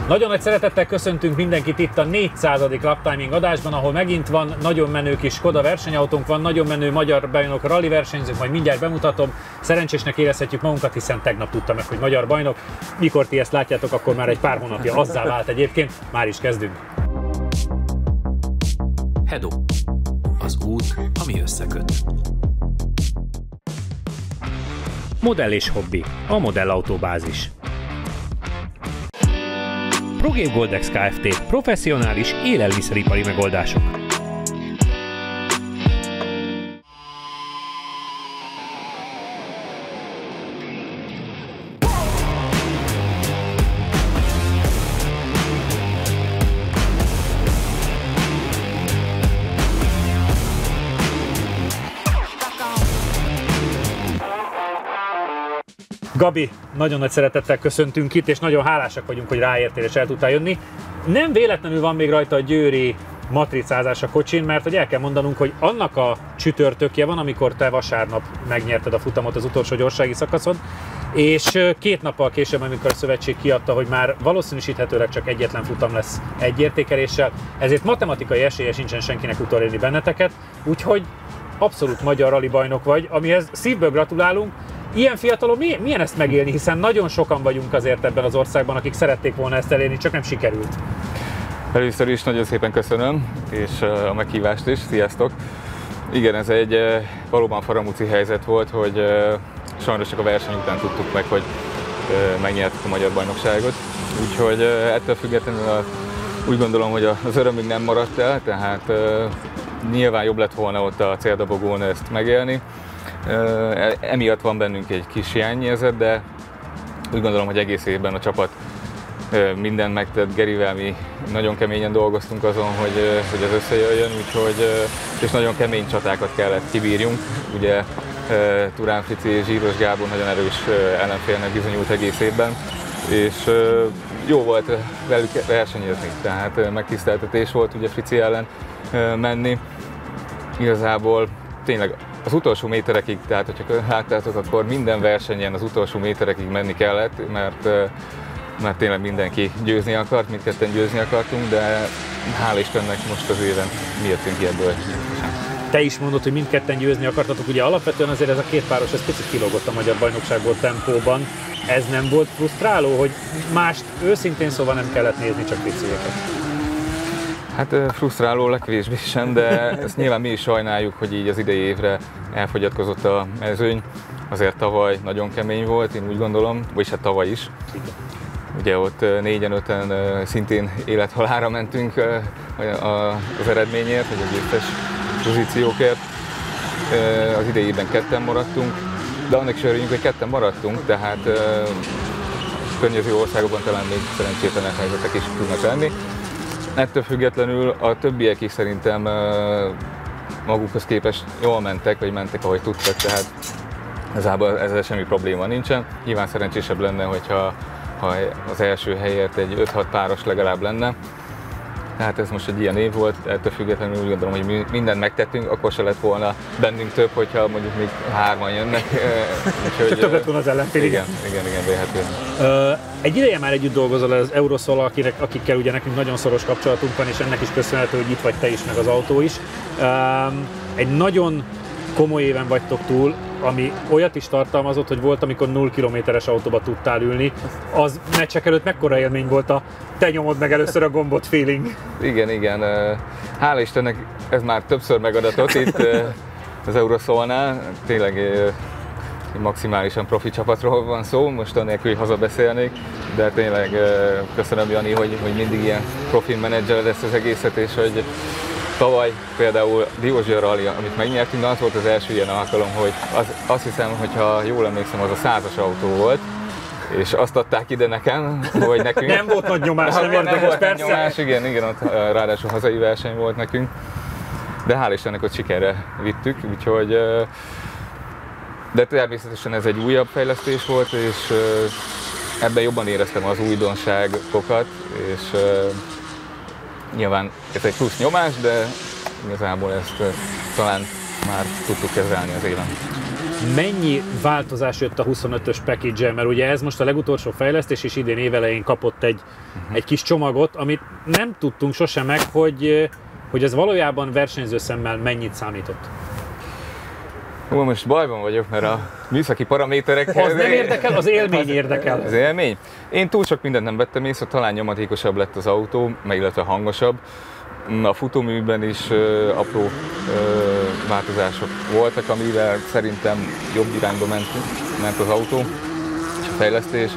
Nagyon nagy szeretettel köszöntünk mindenkit itt a 400. Lap Timing adásban, ahol megint van nagyon menő kis Skoda versenyautónk, van nagyon menő magyar bajnok rally versenyzők, majd mindjárt bemutatom. Szerencsésnek érezhetjük magunkat, hiszen tegnap tudtam meg, hogy magyar bajnok. Mikor ti ezt látjátok, akkor már egy pár hónapja azzá vált egyébként. Már is kezdünk. Hedo. Az út, ami összeköt. Modell és hobbi. A Modellautóbázis. ProGame Goldex Kft. Professzionális élelmiszeripari megoldások. Gabi, nagyon nagy szeretettel köszöntünk itt, és nagyon hálásak vagyunk, hogy ráértél és el tudtál jönni. Nem véletlenül van még rajta a győri matricázás a kocsin, mert hogy el kell mondanunk, hogy annak a csütörtökje van, amikor te vasárnap megnyerted a futamot az utolsó gyorsági szakaszon, és 2 nappal később, amikor a szövetség kiadta, hogy már valószínűsíthetőleg csak egyetlen futam lesz egy értékeléssel, ezért matematikai esélye sincsen senkinek utolérni benneteket, úgyhogy abszolút magyar rali bajnok vagy, amihez szívből gratulálunk. Ilyen fiatalon milyen ezt megélni, hiszen nagyon sokan vagyunk azért ebben az országban, akik szerették volna ezt elérni, csak nem sikerült. Először is nagyon szépen köszönöm, és a meghívást is. Sziasztok! Igen, ez egy valóban faramúci helyzet volt, hogy sajnos csak a verseny után tudtuk meg, hogy megnyertük a magyar bajnokságot. Úgyhogy ettől függetlenül úgy gondolom, hogy az örömünk nem maradt el, tehát nyilván jobb lett volna ott a céldobogón ezt megélni. Emiatt van bennünk egy kis hiányérzet, de úgy gondolom, hogy egész évben a csapat mindent megtett. Gerivel mi nagyon keményen dolgoztunk azon, hogy ez összejöjjön, és nagyon kemény csatákat kellett kibírjunk. Ugye Turán Frici és Zsíros Gábor nagyon erős ellenfélnek bizonyult egész évben, és jó volt velük versenyezni, tehát megtiszteltetés volt ugye Frici ellen menni. Igazából tényleg az utolsó méterekig, tehát hogyha láttátok, akkor minden versenyen az utolsó méterekig menni kellett, mert tényleg mindenki győzni akart, mindketten győzni akartunk, de hál' Istennek most az éven mi jöttünk ebből. Te is mondod, hogy mindketten győzni akartatok, ugye alapvetően azért ez a két páros, ez picit kilógott a magyar bajnokságból tempóban. Ez nem volt frusztráló, hogy mást őszintén szóval nem kellett nézni, csak Friciéket? Hát frusztráló legkevésbé sem, de ezt nyilván mi is sajnáljuk, hogy így az idei évre elfogyatkozott a mezőny. Azért tavaly nagyon kemény volt, én úgy gondolom, vagyis hát tavaly is. Ugye ott 4-5-en szintén élet-halálra mentünk az eredményért, vagy a győztes pozíciókért. Az idei évben 2-en maradtunk, de annak is örüljünk, hogy 2-en maradtunk, tehát környező országokban talán még szerencsétlenek helyzetek is tudnak lenni. Ettől függetlenül a többiek is szerintem magukhoz képest jól mentek, vagy mentek, ahogy tudtak, tehát ezzel semmi probléma nincsen. Nyilván szerencsésebb lenne, hogyha az első helyért egy 5-6 páros legalább lenne. Tehát ez most egy ilyen év volt, ettől függetlenül úgy gondolom, hogy mi mindent megtettünk, akkor se lett volna bennünk több, hogyha mondjuk még 3-an jönnek. Csak több lett volna az ellenfél. Igen, véletlenül. Egy ideje már együtt dolgozol az Euroszol, akikkel ugye nekünk nagyon szoros kapcsolatunk van, és ennek is köszönhető, hogy itt vagy te is, meg az autó is. Egy nagyon komoly éven vagytok túl, ami olyat is tartalmazott, hogy volt, amikor 0 kilométeres autóba tudtál ülni. Az meccsek előtt mekkora élmény volt a te nyomod meg először a gombot feeling? Igen. Hála Istennek ez már többször megadatott itt az Euroszolnál. Tényleg maximálisan profi csapatról van szó, most anélkül, hogy hazabeszélnék, de tényleg köszönöm, Jani, hogy mindig ilyen profi menedzseled ezt az egészet, és hogy tavaly például Diózsia Rally, amit megnyertünk, az volt az első ilyen alkalom, hogy azt hiszem, hogyha jól emlékszem, az a 100-as autó volt, és azt adták ide nekem, hogy nekünk... Nem volt nagy nyomás, nem érdekes, persze. Nyomás, igen, ott ráadásul hazai verseny volt nekünk, de hál' Istennek ott sikerre vittük, úgyhogy... De természetesen ez egy újabb fejlesztés volt, és ebben jobban éreztem az újdonságokat, és nyilván ez egy plusz nyomás, de igazából ezt talán már tudtuk kezelni az éven. Mennyi változás jött a 25-ös package-el? Mert ugye ez most a legutolsó fejlesztés, és idén évelején kapott egy kis csomagot, amit nem tudtunk sosem meg, hogy ez valójában versenyző szemmel mennyit számított. Most bajban vagyok, mert a műszaki paraméterekhez... Az nem érdekel, az élmény érdekel. Az élmény? Én túl sok mindent nem vettem észre, talán nyomatékosabb lett az autó, illetve hangosabb. A futóműben is apró változások voltak, amivel szerintem jobb irányba ment az autó és a fejlesztés.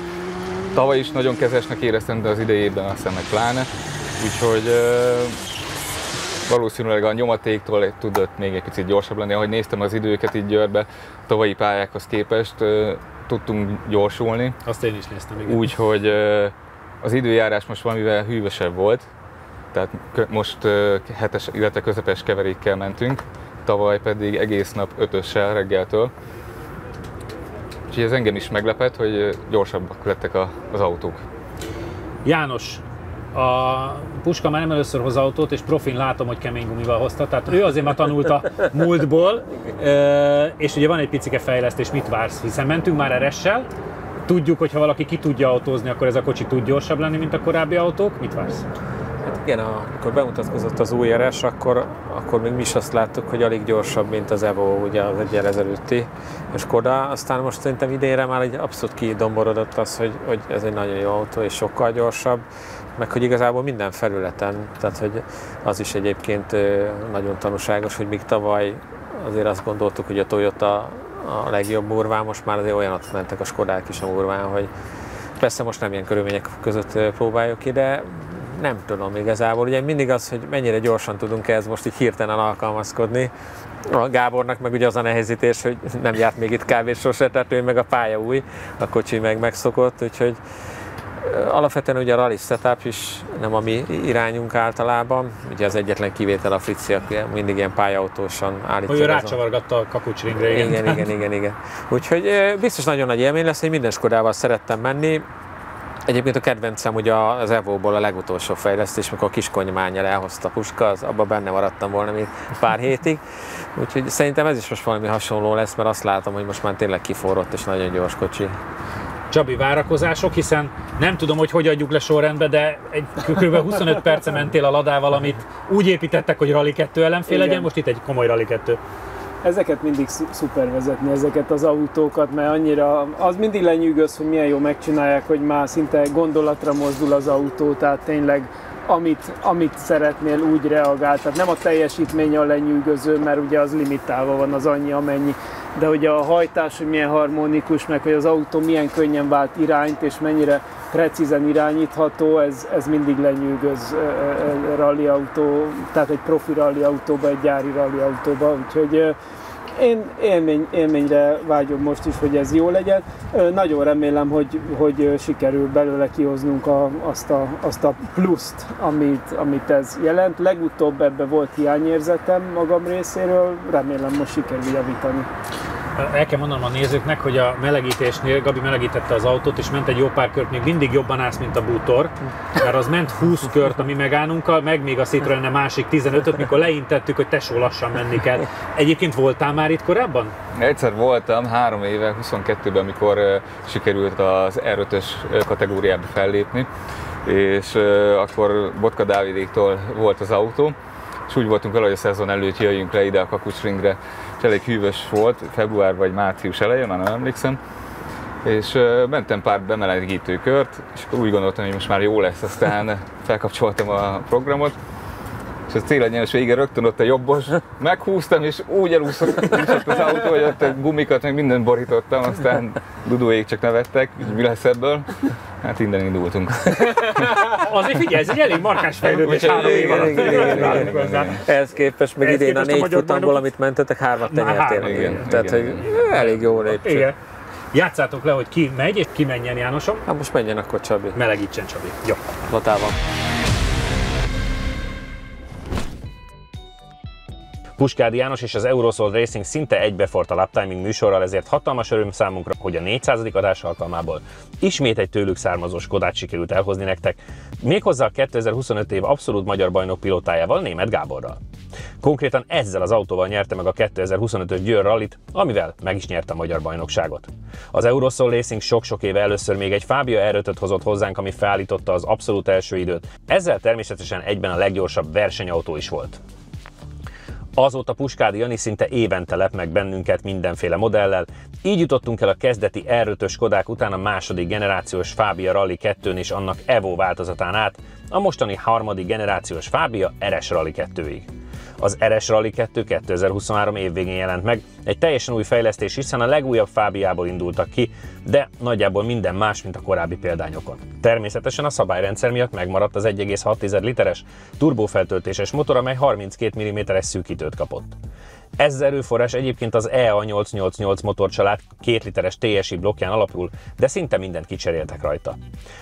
Tavaly is nagyon kezesnek éreztem, de az idejében aztán meg pláne. Úgyhogy valószínűleg a nyomatéktól tudott még egy picit gyorsabb lenni. Ahogy néztem az időket így Győrbe, tavalyi pályákhoz képest tudtunk gyorsulni. Azt én is néztem, igen. Úgyhogy az időjárás most valamivel hűvösebb volt. Tehát most 7-es, illetve közepes keverékkel mentünk, tavaly pedig egész nap 5-össel reggeltől. Úgyhogy ez engem is meglepett, hogy gyorsabbak lettek az autók. János, a Puska már nem először hoz autót, és profin látom, hogy kemény gumival hozta, tehát ő azért már tanult a múltból, és ugye van egy picike fejlesztés, mit vársz? Hiszen mentünk már RS-sel, tudjuk, hogy ha valaki ki tudja autózni, akkor ez a kocsi tud gyorsabb lenni, mint a korábbi autók, mit vársz? Hát igen, amikor bemutatkozott az új RS, akkor még mi is azt láttuk, hogy alig gyorsabb, mint az Evo, ugye az egyel ezelőtti Skoda. Aztán most szerintem idénre már egy abszolút kidomborodott az, hogy ez egy nagyon jó autó és sokkal gyorsabb, meg hogy igazából minden felületen, tehát hogy az is egyébként nagyon tanúságos, hogy még tavaly azért azt gondoltuk, hogy a Toyota a legjobb Murván, most már azért olyanot mentek a Skodák is a Murván, hogy persze most nem ilyen körülmények között próbáljuk ki, de nem tudom igazából. Ugye mindig az, hogy mennyire gyorsan tudunk ehhez most így hirtelen alkalmazkodni. A Gábornak meg ugye az a nehezítés, hogy nem járt még itt kb. Sose, tehát ő meg a pálya új, a kocsi meg megszokott, úgyhogy alapvetően ugye a rally setup is nem a mi irányunk általában. Ugye az egyetlen kivétel a Fritzi, aki mindig ilyen pályautósan állítja. Hogy ő rácsavargatta a kapucsringre. Igen. Úgyhogy biztos nagyon nagy élmény lesz, hogy minden Skodával szerettem menni. Egyébként a kedvencem ugye az Evo-ból a legutolsó fejlesztés, amikor a Kiskonymánnyal elhozta Puska, abban benne maradtam volna még pár hétig. Úgyhogy szerintem ez is most valami hasonló lesz, mert azt látom, hogy most már tényleg kiforrott és nagyon gyors kocsi. Csabi, várakozások, hiszen nem tudom, hogy adjuk le sorrendbe, de kb. 25 perce mentél a Ladával, amit úgy építettek, hogy Rally 2 ellenfél legyen, most itt egy komoly Rally 2. Ezeket mindig szuper vezetni, ezeket az autókat, mert annyira, az mindig lenyűgöz, hogy milyen jó megcsinálják, hogy már szinte gondolatra mozdul az autó, tehát tényleg amit szeretnél, úgy reagál. Tehát nem a teljesítmény a lenyűgöző, mert ugye az limitálva van, az annyi amennyi, de hogy a hajtás, hogy milyen harmonikus, meg hogy az autó milyen könnyen vált irányt, és mennyire precízen irányítható, ez mindig lenyűgöz rally autó, tehát egy profi rally autóba, egy gyári rally autóba, úgyhogy én élményre vágyom most is, hogy ez jó legyen. Nagyon remélem, hogy sikerül belőle kihoznunk azt a pluszt, amit ez jelent. Legutóbb ebben volt hiányérzetem magam részéről, remélem most sikerül javítani. El kell mondanom a nézőknek, hogy a melegítésnél Gabi melegítette az autót, és ment egy jó pár kört, még mindig jobban állsz, mint a bútor, mert az ment 20 kört a mi Megánunkkal, meg még a Citroën másik 15-öt, mikor leintettük, hogy tesó, lassan menni kell. Egyébként voltál már itt korábban? Egyszer voltam, 3 éve, 22-ben, amikor sikerült az R5-ös kategóriába fellépni, és akkor Botka Dávidéktól volt az autó, és úgy voltunk vele, hogy a szezon előtt jöjjünk le ide a Kakucsringre, és elég hűvös volt, február vagy március elején, már nem emlékszem, és mentem pár bemelegítő kört, és úgy gondoltam, hogy most már jó lesz, aztán felkapcsoltam a programot, és a célegyenes végén rögtön ott a jobbos, meghúztam, és úgy elúszott az autó, hogy ott a gumikat, meg mindent borítottam, aztán Dudóék csak nevettek, hogy mi lesz ebből. Hát innen indultunk. Azért figyelj, ez egy elég markáns fejlődés 3 év alatt. Ehhez képest meg idén a 4 futamból, amit mentetek, 3-at te nyertél. Tehát, hogy elég jó lépcső. Játszátok le, hogy ki megy, és ki menjen, Jánosom. Hát most menjen akkor Csabi. Melegítsen Csabi. Jó. Latában. Puskádi János és az Eurosold Racing szinte egybefort a laptiming műsorral, ezért hatalmas öröm számunkra, hogy a 400. adás alkalmából ismét egy tőlük származó Skodát sikerült elhozni nektek, méghozzá a 2025 év abszolút magyar bajnok pilótájával, Németh Gáborral. Konkrétan ezzel az autóval nyerte meg a 2025-ös Győr rallit, amivel meg is nyerte a magyar bajnokságot. Az Eurosoul Racing sok-sok éve először még egy Fabia R5-öt hozott hozzánk, ami felállította az abszolút első időt. Ezzel természetesen egyben a leggyorsabb versenyautó is volt. Azóta Puskády Jani szinte évente lep meg bennünket mindenféle modellel, így jutottunk el a kezdeti R5-ös Skodák után a második generációs Fabia Rally 2-n és annak Evo változatán át, a mostani harmadik generációs Fabia RS Rally 2-ig. Az RS Rally 2 2023 év végén jelent meg, egy teljesen új fejlesztés, hiszen a legújabb Fabiából indultak ki, de nagyjából minden más, mint a korábbi példányokon. Természetesen a szabályrendszer miatt megmaradt az 1,6 literes turbófeltöltéses motor, amely 32 mm-es szűkítőt kapott. Ez az erőforrás egyébként az EA888 motorcsalád 2 literes TSI blokkján alapul, de szinte mindent kicseréltek rajta.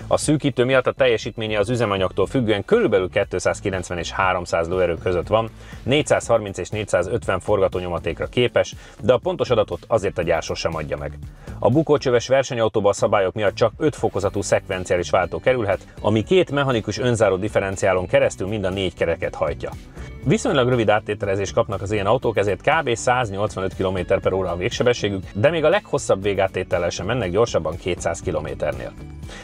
A szűkítő miatt a teljesítménye az üzemanyagtól függően körülbelül 290 és 300 lóerő között van, 430 és 450 forgatónyomatékra képes, de a pontos adatot azért a gyár sosem adja meg. A bukócsöves versenyautóba a szabályok miatt csak 5 fokozatú szekvenciális váltó kerülhet, ami 2 mechanikus önzáró differenciálon keresztül mind a 4 kereket hajtja. Viszonylag rövid áttételezést kapnak az ilyen autók, ezért kb. 185 km/h a végsebességük, de még a leghosszabb végáttétellel sem mennek gyorsabban 200 km/h-nél.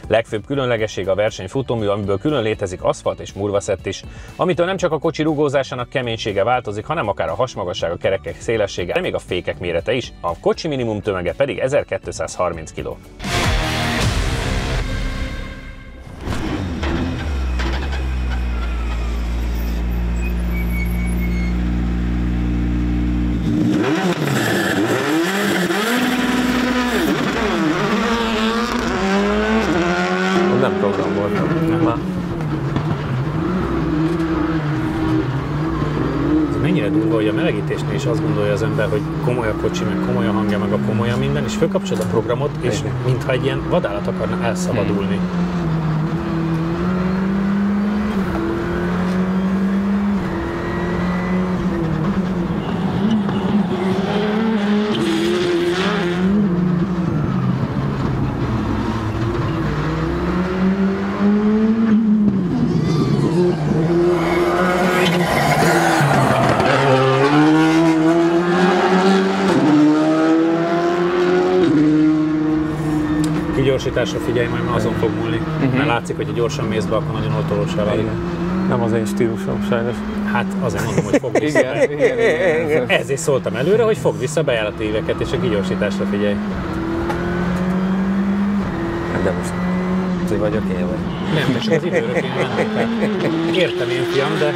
Legfőbb különlegessége a versenyfutómű, amiből külön létezik aszfalt és murvaszett is, amitől nem csak a kocsi rugózásának keménysége változik, hanem akár a hasmagasság, a kerekek szélessége, de még a fékek mérete is, a kocsi minimum tömege pedig 1230 kg. Nem program volt. Mennyire durva, hogy a melegítésnél is azt gondolja az ember, hogy komoly a kocsi, meg komoly a hangja, meg a komoly a minden, és fölkapcsolod a programot, és mintha egy ilyen vadállat akarna elszabadulni. Gyorsításra figyelj, majd azon fog múlni. Mert látszik, hogy ha gyorsan mész be, akkor nagyon oltolósá válik. Nem az én stílusom, sajnos. Hát azért mondom, hogy fogd vissza be. Igen. Ezért szóltam előre, hogy fogd vissza bejárati éveket, és a kigyorsításra figyelj. De most ti vagyok én vagy? Nem, de csak az időre kéne menni. Értem én, fiam, de...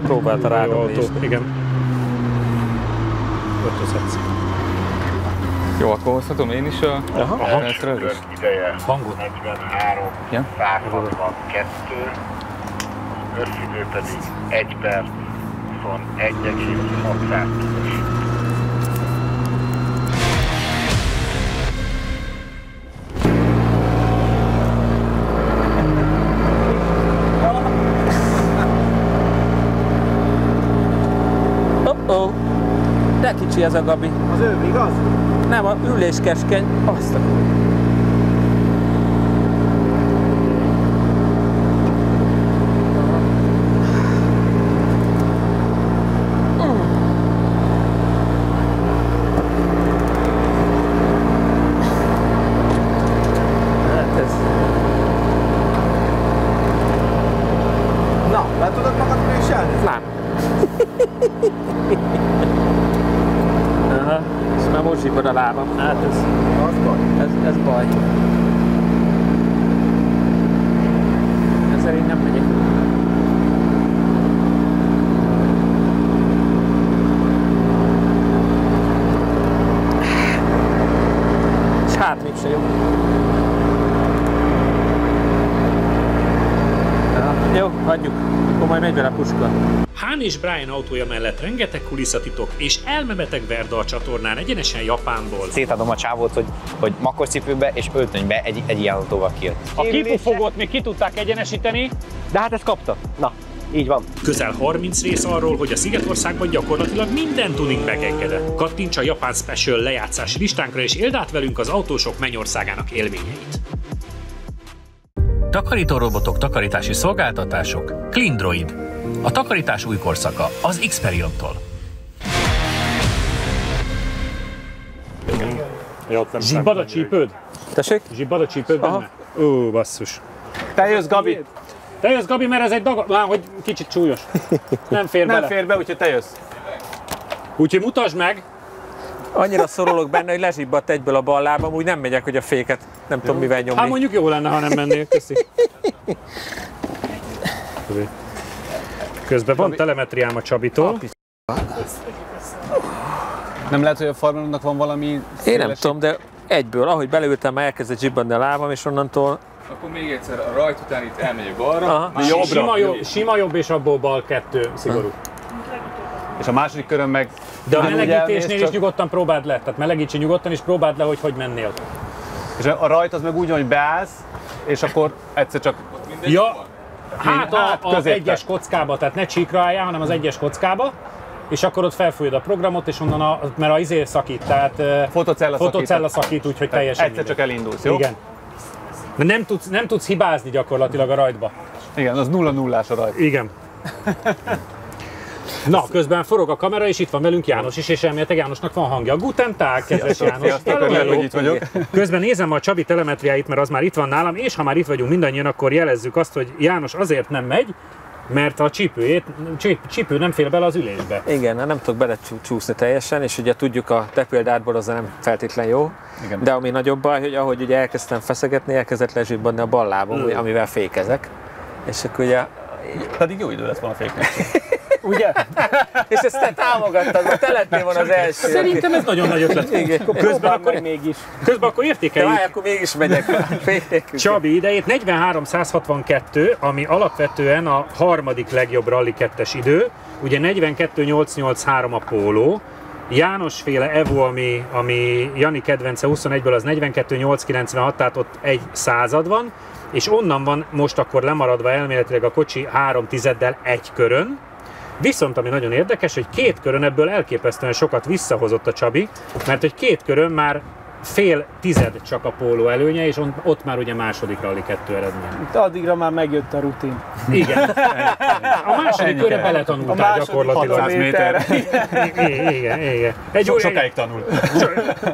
Próbálta rágomni is. Igen. Ötözhetsz. Jó, akkor hozhatom én is a Körök ideje Hangot. 43, Ja. 162, összidő pedig 1 perc, 21,6. De kicsi ez a Gabi. Az ő, igaz? Nem, a ülés keskeny. Azt a... Hát ez... Na, le tudod magad préselni? Nem. Aha, és már most zsibod a lábam. Hát ez... Az baj. Ez baj. Ezzel én nem megyek. És hát mégse jó. Jó, hagyjuk. Akkor majd megy vele a puska. Han és Brian autója mellett rengeteg kulisszatitok, és elmebetek Verda a csatornán egyenesen Japánból. Szétadom a csávót, hogy makoscipőbe és öltönybe egy ilyen autóval kijött. A kipufogót még ki tudták egyenesíteni, De hát ezt kapta. Na, Így van. Közel 30 rész arról, hogy a Szigetországban gyakorlatilag minden tuning megengedett. Kattints a Japán Special lejátszási listánkra és éld át velünk az autósok mennyországának élményeit. Takarítórobotok, takarítási szolgáltatások, CleanDroid. A takarítás új korszaka az Xperion-tól. Zsibbad a csípőd? Tessék? Zsibbad a csípőd benne? Ó, basszus. Te jössz, Gabi? Te jössz, Gabi, mert ez egy már hogy kicsit csúlyos. Nem fér bele. Nem fér be, úgyhogy te jössz. Úgyhogy mutasd meg. Annyira szorulok benne, hogy lezsibbadt egyből a bal lábam, úgy nem megyek, hogy a féket nem tudom mivel nyomni. Hát mondjuk jó lenne, ha nem mennél. Köszi. Közben van telemetriám a Csabitól. Nem lehet, hogy a Farmanodnak van valami... Én nem tudom, de egyből, ahogy beleültem, már elkezdett zsibbadni a lábam, és onnantól... Akkor még egyszer, a rajt után itt elmegyek balra. Sima jobb, és abból bal 2 szigorú. És a második körön meg... De a melegítésnél is nyugodtan próbáld le. Tehát melegítsi nyugodtan, és próbáld le, hogy mennél. És a rajt az meg úgy van, hogy beállsz, és akkor egyszer csak... Ja, hát az egyes kockába, tehát ne csíkra álljál, hanem az egyes kockába, és akkor ott felfújod a programot, és onnan mert a izé szakít, tehát fotocella szakít, úgyhogy teljesen egyszer csak elindulsz, jó? Igen. De nem tudsz hibázni gyakorlatilag a rajtba. Igen, az 0-0-ás a rajt. Igen. Na, közben forog a kamera, és itt van velünk János is, és elméletileg Jánosnak van hangja. Guten Tag, kedves János! Hogy itt vagyok. Közben nézem a Csabi telemetriáit, mert az már itt van nálam, és ha már itt vagyunk mindannyian, akkor jelezzük azt, hogy János azért nem megy, mert a csípő nem fél bele az ülésbe. Igen, nem tudok belecsúszni teljesen, és ugye tudjuk, a te példádból az nem feltétlen jó. Igen. De ami nagyobb baj, hogy ahogy ugye elkezdtem feszegetni, elkezdett lezsibbadni a bal lábam, amivel fékezek. És akkor ugye... Pedig jó idő lett volna fékezni. Ugye? És ezt te támogattad, mert te lettél volna az első. Szerintem ez nagyon nagy ötlet. Igen. Közben akkor értékeljük. Várj, akkor mégis megyek. Csabi idejét 43.162, ami alapvetően a harmadik legjobb Rally 2-es idő. Ugye 42.883 a póló. János féle Evo, ami Jani kedvence 21-ből, az 42.896, tehát ott egy század van. És onnan van most akkor lemaradva elméletileg a kocsi 3 tizeddel egy körön. Viszont ami nagyon érdekes, hogy 2 körön ebből elképesztően sokat visszahozott a Csabi, mert hogy 2 körön már fél tized csak a póló előnye, és ott már ugye második Rally 2 eredmény. Addigra már megjött a rutin. Igen. A második körre beletanultál gyakorlatilag. 600 méter. Igen. Sokáig tanul.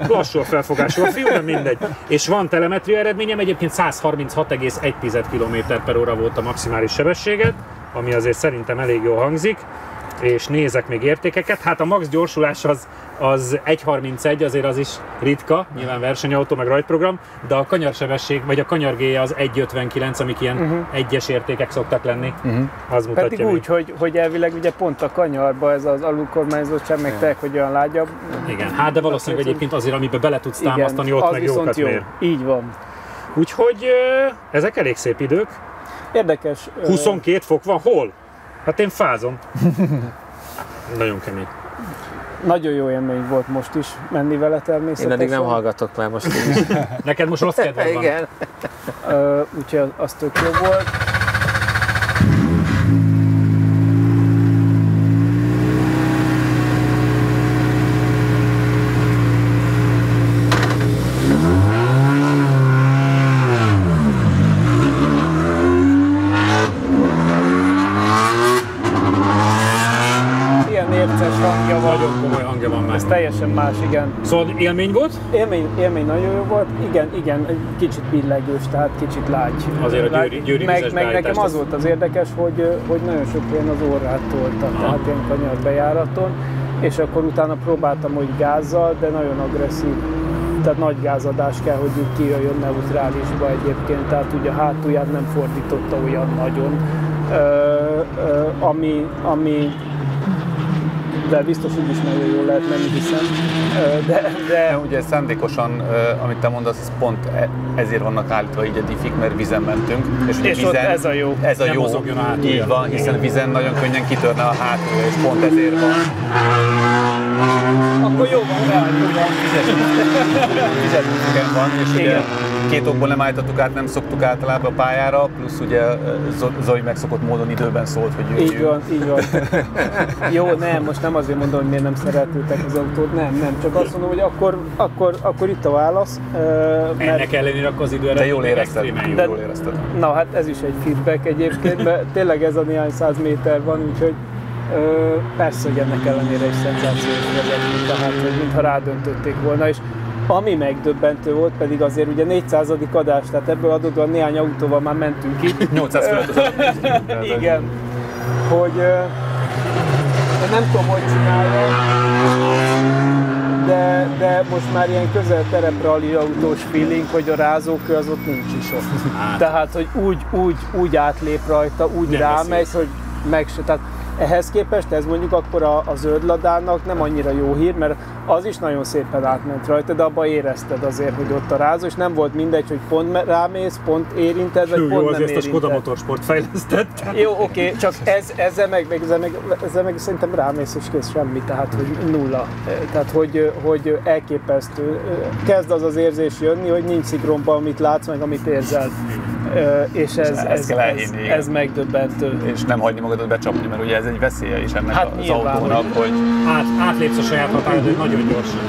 Lassú a felfogású a fiú, de mindegy. És van telemetria eredményem, egyébként 136,1 km/h volt a maximális sebességed, ami azért szerintem elég jól hangzik, és nézek még értékeket. Hát a max gyorsulás az 1.31, azért az is ritka, nyilván versenyautó, meg rajtprogram, de a kanyarsebesség, vagy a kanyargéje az 1.59, amik ilyen egyes értékek szoktak lenni, az mutatja. Pedig úgy, hogy elvileg ugye pont a kanyarba ez az alulkormányzottság, meg te, hogy olyan lágyabb. Igen, hát de valószínűleg egyébként azért, amiben bele tudsz támasztani, ott meg jókat mér. Így van. Úgyhogy ezek elég szép idők. Érdekes. 22 fok van, hol? Hát én fázom. Nagyon kemény. Nagyon jó élmény volt most is menni vele természetesen. Én eddig nem hallgatok már most is. Neked most rossz kedved van. Igen. Úgyhogy az tök jó volt. Nagyon komoly hangja van már. Ez teljesen más, igen. Szóval élmény volt? Élmény nagyon jó volt. Igen, egy kicsit billegős, tehát kicsit lágy. Azért a győri meg nekem az volt az érdekes, hogy nagyon sok helyen az orrát tolta, tehát ilyen kanyarbejáraton, és akkor utána próbáltam, hogy gázzal, de nagyon agresszív. Tehát nagy gázadás kell, hogy úgy kijöjjön neutrálisba egyébként, tehát ugye a hátulját nem fordította olyan nagyon, ami de biztos úgy is nagyon jól lehet menni, hiszem. De ugye szándékosan, amit te mondasz, ez pont ezért vannak állítva így a diffik, mert vízen mentünk. És ugye vízen, ez a jó. Ez a jó. Így van, hiszen vízen nagyon könnyen kitörne a hátulja, és pont ezért van. Akkor jó van, Vizes van, és ugye két okból nem állítottuk át, nem szoktuk általában a pályára, plusz ugye Zoli megszokott módon időben szólt, hogy jöjjünk. Így van, így van. Jó, nem, most nem azért mondom, hogy miért nem szeretőtek az autót, nem, csak azt mondom, hogy akkor itt a válasz. Ennek ellenére akkor az idő de jól érezted. Jól érezted. Na hát ez is egy feedback egyébként, mert tényleg ez a néhány 100 méter van, úgyhogy persze, hogy ennek ellenére is szenzációs vezetni, tehát hogy mintha rádöntötték volna, és ami megdöbbentő volt pedig azért ugye 400. adás, tehát ebből adódóan néhány autóval már mentünk ki. 800 km. Igen, hogy nem tudom, hogy csinálja, de most már ilyen közel tereprali autós feeling, hogy a rázókő az ott nincs is ott. Tehát, hogy úgy átlép rajta, úgy nem rámegy, hogy tehát ehhez képest ez mondjuk akkor a zöld Ladának nem annyira jó hír, mert az is nagyon szépen átment rajta, de abban érezted azért, hogy ott a rázó, és nem volt mindegy, hogy pont rámész, pont érinted, vagy pont nem érinted. Jó, ezt a Skoda Motorsport fejlesztett. Jó, oké, csak ezzel meg szerintem rámész, és kész semmi, tehát hogy nulla. Tehát, hogy elképesztő. Kezd az érzés jönni, hogy nincs szikromba, amit látsz, meg amit érzel. És ez megdöbbentő. És nem hagyni magadat becsapni, mert ugye ez egy veszélye is ennek az autónak, hogy átlépsz a saját határod, hogy nagyon gyorsan.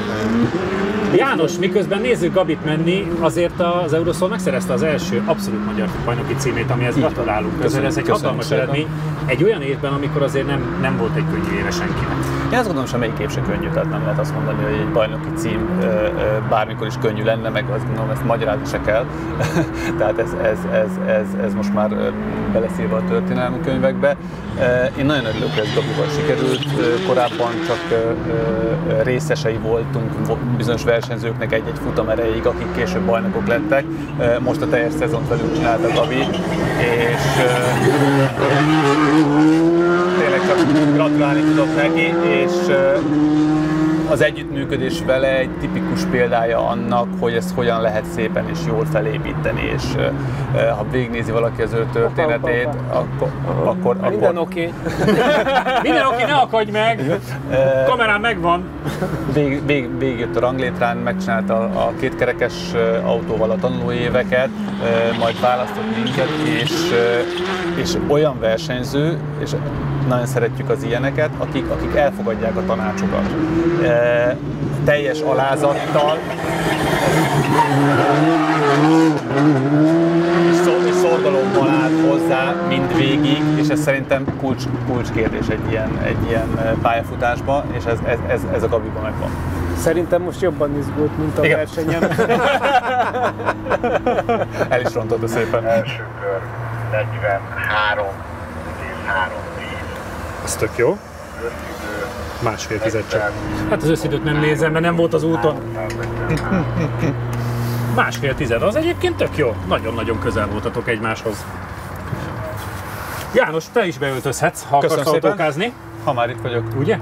János, miközben nézzük Gabit menni, azért az Euroszol megszerezte az első abszolút magyar bajnoki címét, amihez gratulálunk. Ez egy hatalmas eredmény. Egy olyan évben, amikor azért nem volt egy könnyű éve senkinek. Én azt gondolom, semmelyik év se könnyű, tehát nem lehet azt mondani, hogy egy bajnoki cím bármikor is könnyű lenne, meg azt gondolom, ezt magyarázni se kell. Tehát ez most már beleszélve a történelmi könyvekbe. Én nagyon örülök, hogy ez Gabival sikerült. Korábban csak részesei voltunk bizonyos versenyzőknek egy-egy futam erejéig, akik később bajnokok lettek. Most a teljes szezont velünk csinálta Gabi, és tényleg csak gratulálni tudok neki, és az együttműködés vele egy tipikus példája annak, hogy ezt hogyan lehet szépen és jól felépíteni, és ha végignézi valaki az ő történetét, akkor minden oké. Minden oké, ne akadj meg! Kamerán megvan! Végigjött a ranglétrán, megcsinálta a kétkerekes autóval a tanulóéveket, majd választott minket, és olyan versenyző, és nagyon szeretjük az ilyeneket, akik elfogadják a tanácsokat. Teljes alázattal és szorgalommal állt hozzá mindvégig, és ez szerintem kulcskérdés egy ilyen pályafutásban, és ez a Gabiban megvan. Szerintem most jobban izgult, mint a versenyen. El is rontotta szépen. Első kör 43,3. Ez tök jó. Másfél tized csak. Hát az összidőt nem nézem, mert nem volt az úton. Másfél tized, az egyébként tök jó. Nagyon-nagyon közel voltatok egymáshoz. János, te is beöltözhetsz, ha akarsz autókázni. Ha már itt vagyok. Ugye?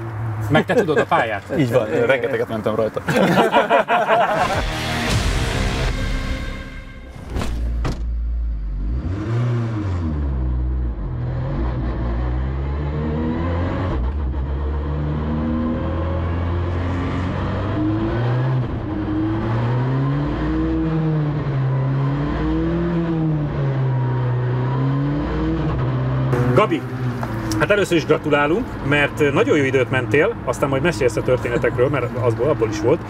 Meg te tudod a pályát. Így van, rengeteget mentem rajta. Gabi, hát először is gratulálunk, mert nagyon jó időt mentél, aztán majd mesélsz a történetekről, mert abból is volt.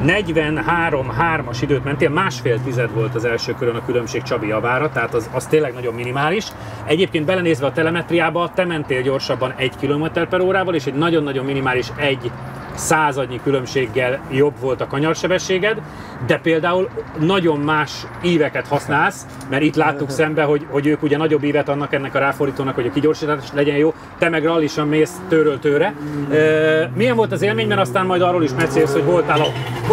43.3-as időt mentél, másfél tized volt az első körön a különbség Csabi javára, tehát az tényleg nagyon minimális. Egyébként belenézve a telemetriába, te mentél gyorsabban 1 km/órával, és egy nagyon-nagyon minimális 1 századnyi különbséggel jobb volt a kanyarsebességed, de például nagyon más íveket használsz, mert itt láttuk szembe, hogy ők ugye nagyobb ívet adnak ennek a ráfordítónak, hogy a kigyorsítás legyen jó, te meg rallisan mész tőről tőre. Milyen volt az élmény, mert aztán majd arról is mesélsz, hogy voltál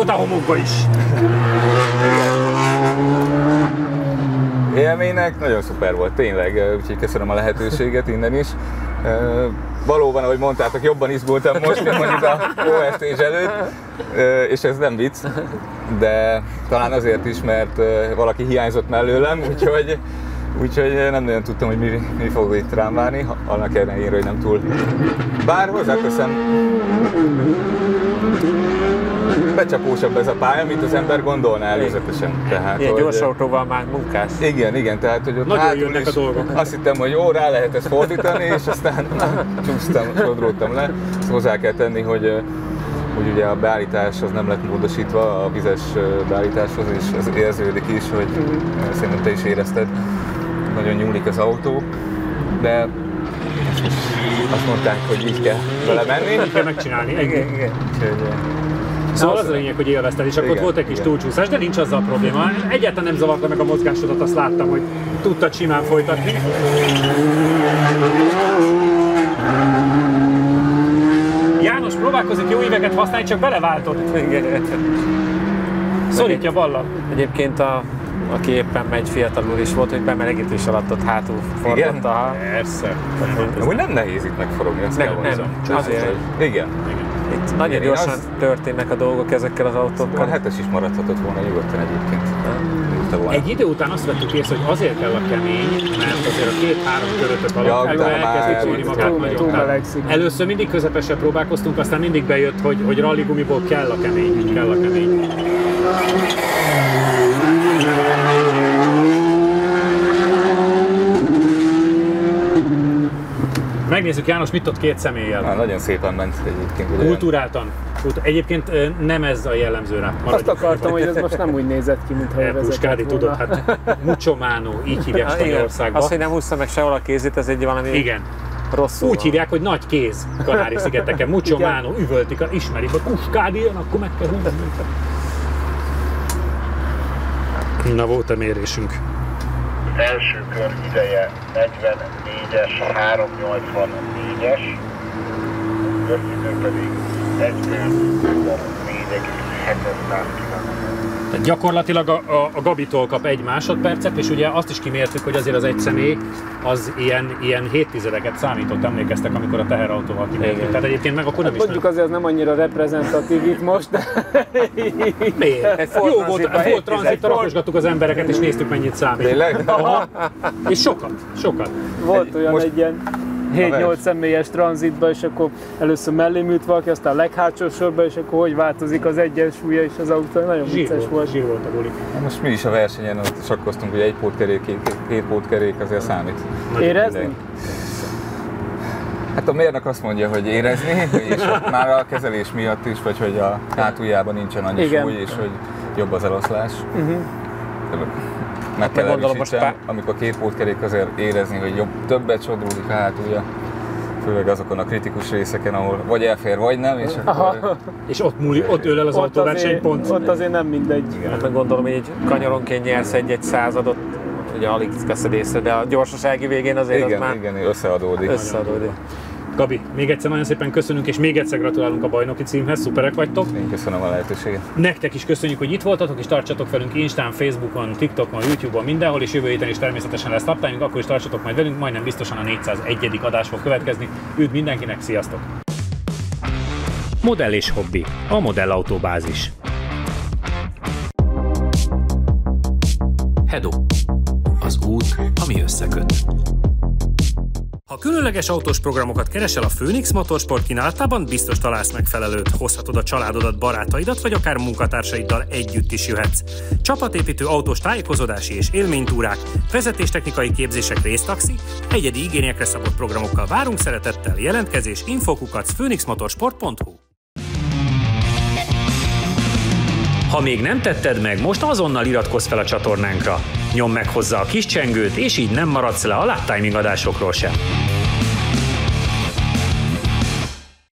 a homokba is. Élménynek nagyon szuper volt, tényleg, úgyhogy köszönöm a lehetőséget innen is. Valóban, ahogy mondtátok, jobban izgultam most, mint mondjuk a OST előtt, és ez nem vicc, de talán azért is, mert valaki hiányzott mellőlem, úgyhogy nem nagyon tudtam, hogy mi fog itt rám várni, annak ellenére, hogy nem túl. Bár hozzáteszem, becsapósabb ez a pálya, mint az ember gondolná előzetesen. Tehát, ilyen gyors autóval már munkás. Igen, tehát hogy ott nagyon jönnek a dolgok. Azt hittem, hogy jó, rá lehet ezt fordítani, és aztán csúsztam, sodródtam le. Ezt hozzá kell tenni, hogy ugye a beállítás az nem lett módosítva a vizes beállításhoz, és ez érződik is, hogy szerintem te is érezted, nagyon nyúlik az autó, de azt mondták, hogy így kell vele menni. Így kell megcsinálni. Igen. Szóval az a lényeg, hogy élvezted, és akkor ott volt egy kis túlcsúszás, de nincs azzal probléma. Egyáltalán nem zavarta meg a mozgásodat, azt láttam, hogy tudtad simán folytatni. János próbálkozik jó éveket használni, csak beleváltott. Szorítja ballag. Egyébként aki éppen megy fiatalul is volt, hogy bemelegítés alatt ott hátul forgatta. Persze. Amúgy nem nehéz itt megforogni, azt kell Nem, azért. Igen. Itt nagyon gyorsan történnek a dolgok ezekkel az autókkal. A 7-es is maradhatott volna nyugodtan egyébként. Egy idő után azt vettük észre, hogy azért kell a kemény, mert azért a 2-3 körötök alatt előre elkezdik szólni magát nagyon. Először mindig közepesen próbálkoztunk, aztán mindig bejött, hogy ralligumiból kell a kemény. Megnézzük, János, mit tud két személlyel. Nagyon szépen ment egyébként. Kulturáltan. Egyébként nem ez a jellemző rá. Azt akartam, hogy ez most nem úgy nézett ki, mintha ő vezetett tudod, hát Mucho Mano, így hívják Spanyolországban. Azt, hogy nem húzta meg sehol a kézét, ez egy valami igen. Rosszul úgy hívják, hogy nagy kéz Kanári-szigeteken. Mucho Mano, üvöltik, ismerik, hogy Puskádi jön, akkor meg kell húzni. Na, volt a mérésünk. Első kör ideje 44-es, 384-es, összidő pedig 1 perc, 4,700 km. Tehát gyakorlatilag a Gabitól kap 1 másodpercet, és ugye azt is kimértük, hogy azért az egy személy az ilyen 7/10 számított, emlékeztek, amikor a teherautóval kimértük. Tehát egyébként meg akkor nem is mondjuk azért nem annyira reprezentatív itt most, de... Miért? Jó volt tranzittal, rakosgattuk az embereket, és néztük, mennyit számít. Tényleg? És sokat. Volt olyan most... egy ilyen 7-8 személyes tranzitba, és akkor először mellém ült valaki, aztán a leghátsó sorba, és akkor hogy változik az egyensúlya és az autó. Nagyon vicces volt. Zsír volt a buli. Most mi is a versenyen sakkoztunk, hogy 1 pótkerék, 2 pótkerék azért számít. Érezni? Hát a mérnök azt mondja, hogy érezni, és már a kezelés miatt is, vagy hogy a hátuljában nincsen annyi súly, és hogy jobb az eloszlás. Meg kell erősítsem, amikor 2 pótkerék azért érezni, hogy jobb, többet sodródik a hátulja. Főleg azokon a kritikus részeken, ahol vagy elfér, vagy nem, és akkor... És ott ől el az autó versenypont. Ott azért nem mindegy. Hát meg gondolom, hogy egy kanyaronként nyersz egy századot, ugye alig veszed észre, de a gyorsasági végén azért igen, az már... Igen, összeadódik. Gabi, még egyszer nagyon szépen köszönünk, és még egyszer gratulálunk a bajnoki címhez, szuperek vagytok. Én köszönöm a lehetőséget. Nektek is köszönjük, hogy itt voltatok, és tartsatok velünk Instán, Facebookon, TikTokon, YouTube-on, mindenhol, és jövő héten is természetesen lesz naptárunk, akkor is tartsatok majd velünk, majdnem biztosan a 401. adás fog következni. Üdv mindenkinek, sziasztok! Modell és hobbi, a Modellautóbázis. Hedo, az út, ami összeköt. Ha különleges autós programokat keresel a Phoenix Motorsport kínálatában, biztos találsz megfelelőt. Hozhatod a családodat, barátaidat, vagy akár munkatársaiddal együtt is jöhetsz. Csapatépítő autós tájékozódási és élménytúrák, vezetéstechnikai képzések, résztaxi, egyedi igényekre szabott programokkal várunk szeretettel. Jelentkezés info@phoenixmotorsport.hu. Ha még nem tetted meg, most azonnal iratkozz fel a csatornánkra. Nyomd meg hozzá a kis csengőt, és így nem maradsz le a Lap Timing adásokról sem.